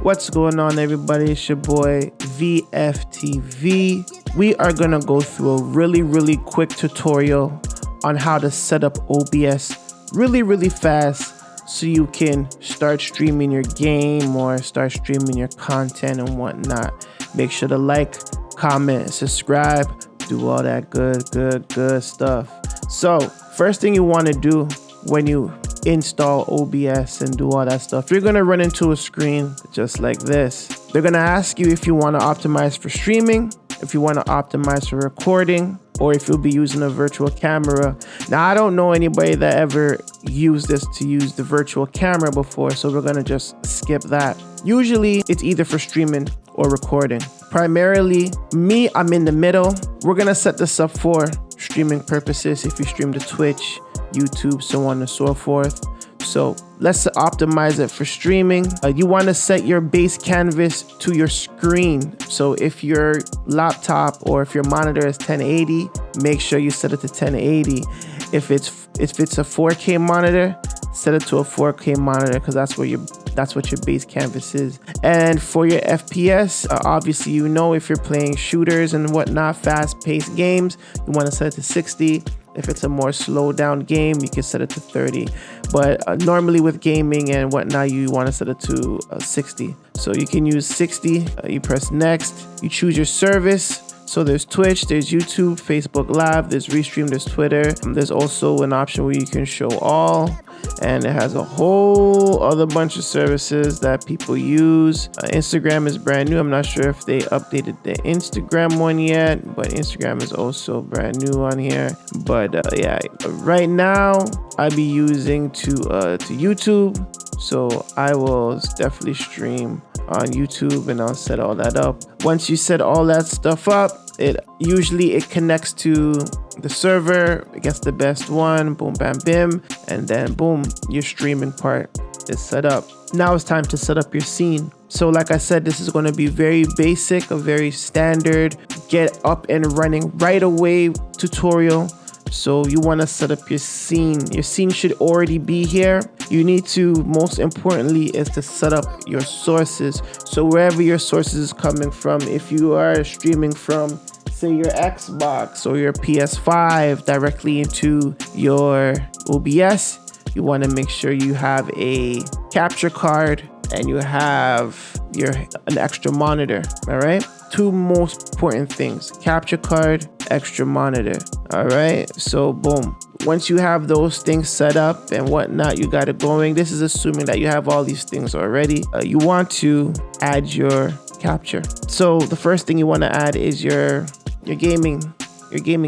What's going on, everybody? It's your boy VFTV. We are gonna go through a really quick tutorial on how to set up OBS really fast so you can start streaming your game or start streaming your content and whatnot. Make sure to like, comment, subscribe, do all that good stuff. So first thing you want to do when you install OBS and do all that stuff, you're going to run into a screen just like this. They're going to ask you if you want to optimize for streaming, if you want to optimize for recording, or if you'll be using a virtual camera. Now, I don't know anybody that ever used this to use the virtual camera before, so we're going to just skip that. Usually it's either for streaming or recording. Primarily me, I'm in the middle. We're going to set this up for streaming purposes if you stream to Twitch, YouTube, so on and so forth. So let's optimize it for streaming. You want to set your base canvas to your screen. So if your laptop or if your monitor is 1080, make sure you set it to 1080. If it's a 4K monitor, set it to a 4K monitor, because that's what your base canvas is. And for your FPS, obviously, you know, if you're playing shooters and whatnot, fast-paced games, you want to set it to 60. If it's a more slowed down game, you can set it to 30. But normally with gaming and whatnot, you want to set it to 60. So you can use 60. You press next. You choose your service. So there's Twitch, there's YouTube, Facebook Live, there's Restream, there's Twitter. There's also an option where you can show all. And it has a whole other bunch of services that people use. Instagram is brand new. I'm not sure if they updated the Instagram one yet, but Instagram is also brand new on here. But yeah, right now I'll be using to YouTube. So I will definitely stream on YouTube and I'll set all that up. Once you set all that stuff up, it connects to the server. It gets the best one, boom, bam, bim, and then boom, your streaming part is set up. Now it's time to set up your scene. So like I said, this is going to be very basic, a very standard, get up and running right away tutorial. So you want to set up your scene. Your scene should already be here. You need to, most importantly, is to set up your sources. So wherever your sources is coming from, if you are streaming from, say, your Xbox or your PS5 directly into your OBS, you want to make sure you have a capture card and you have an extra monitor. All right, two most important things: capture card, extra monitor. All right, so boom, once you have those things set up and whatnot, you got it going. This is assuming that you have all these things already. You want to add your capture. So the first thing you want to add is your gaming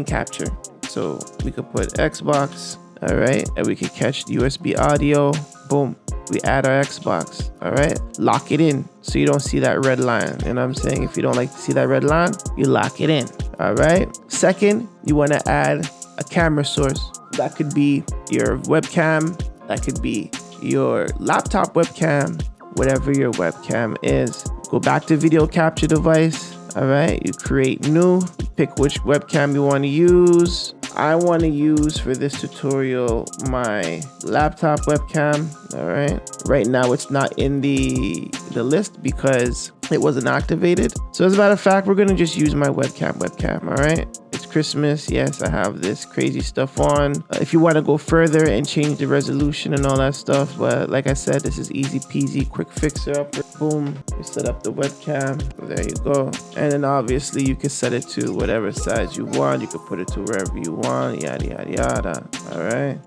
capture. So we could put Xbox. All right, and we can catch the USB audio. Boom, we add our Xbox. All right, lock it in so you don't see that red line. You know what I'm saying? If you don't like to see that red line, you lock it in. All right, second, you want to add a camera source. That could be your webcam, that could be your laptop webcam, whatever your webcam is. Go back to video capture device. All right, you create new, pick which webcam you want to use. I want to use for this tutorial my laptop webcam. All right, right now it's not in the list because it wasn't activated. So as a matter of fact, we're gonna just use my webcam. All right, it's Christmas. Yes, I have this crazy stuff on. If you want to go further and change the resolution and all that stuff, but like I said, this is easy peasy, quick fixer up. Boom, we set up the webcam. There you go. And then obviously you can set it to whatever size you want. You can put it to wherever you want. Yada. All right.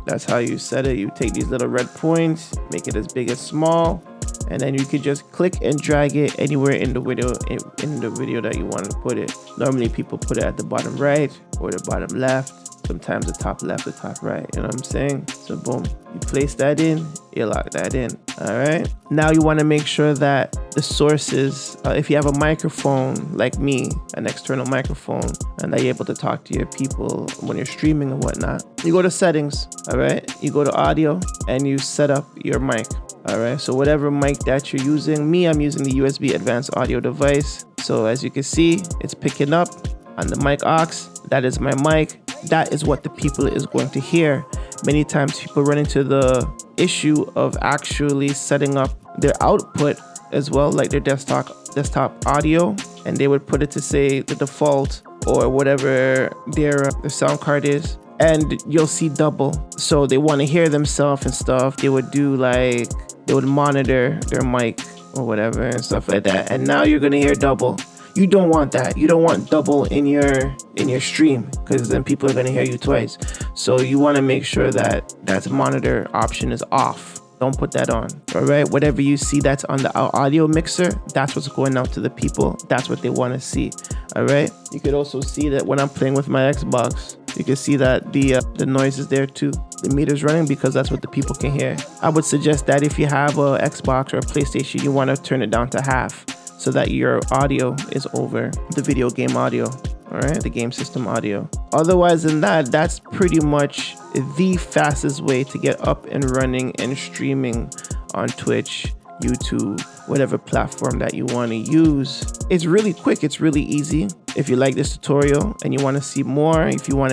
That's how you set it. You take these little red points, make it as big as small, and then you could just click and drag it anywhere in the video that you want to put it. Normally people put it at the bottom right or the bottom left. Sometimes the top left, the top right. You know what I'm saying? So boom, you place that in, you lock that in. All right. Now you want to make sure that the sources, if you have a microphone like me, an external microphone, and that you're able to talk to your people when you're streaming and whatnot, you go to settings. All right. You go to audio and you set up your mic. All right. So whatever mic that you're using, I'm using the USB advanced audio device. So as you can see, it's picking up on the mic aux. That is my mic. That is what the people is going to hear. Many times people run into the issue of actually setting up their output as well, like their desktop audio, and they would put it to say the default or whatever their sound card is, and you'll see double. So they want to hear themselves and stuff. They would monitor their mic or whatever and stuff like that. And now you're gonna hear double. You don't want that. You don't want double in your stream, because then people are gonna hear you twice. So you want to make sure that monitor option is off. Don't put that on. All right, whatever you see that's on the audio mixer, that's what's going out to the people. That's what they want to see. All right, you could also see that when I'm playing with my Xbox, you can see that the noise is there too. The meter's running because that's what the people can hear. I would suggest that if you have a Xbox or a PlayStation, you want to turn it down to half, so that your audio is over the video game audio, all right? The game system audio. Otherwise than that, that's pretty much the fastest way to get up and running and streaming on Twitch, YouTube, whatever platform that you want to use. It's really quick, it's really easy. If you like this tutorial and you want to see more, if you want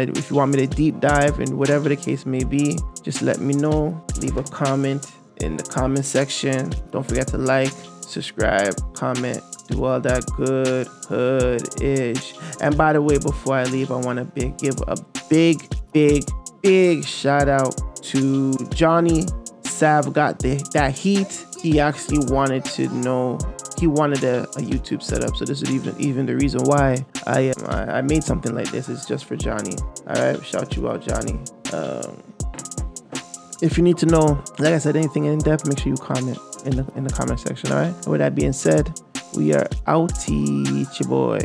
me to deep dive and whatever the case may be, just let me know. Leave a comment in the comment section. Don't forget to like, subscribe, comment, do all that good hood-ish. And by the way, before I leave, I want to give a big shout out to Johnny. Sav got that heat. He actually wanted to know. He wanted a YouTube setup, so this is even the reason why I made something like this. It's just for Johnny. All right, shout you out, Johnny. If you need to know, like I said, anything in depth, make sure you comment in the comment section. All right. With that being said, we are out, your boy.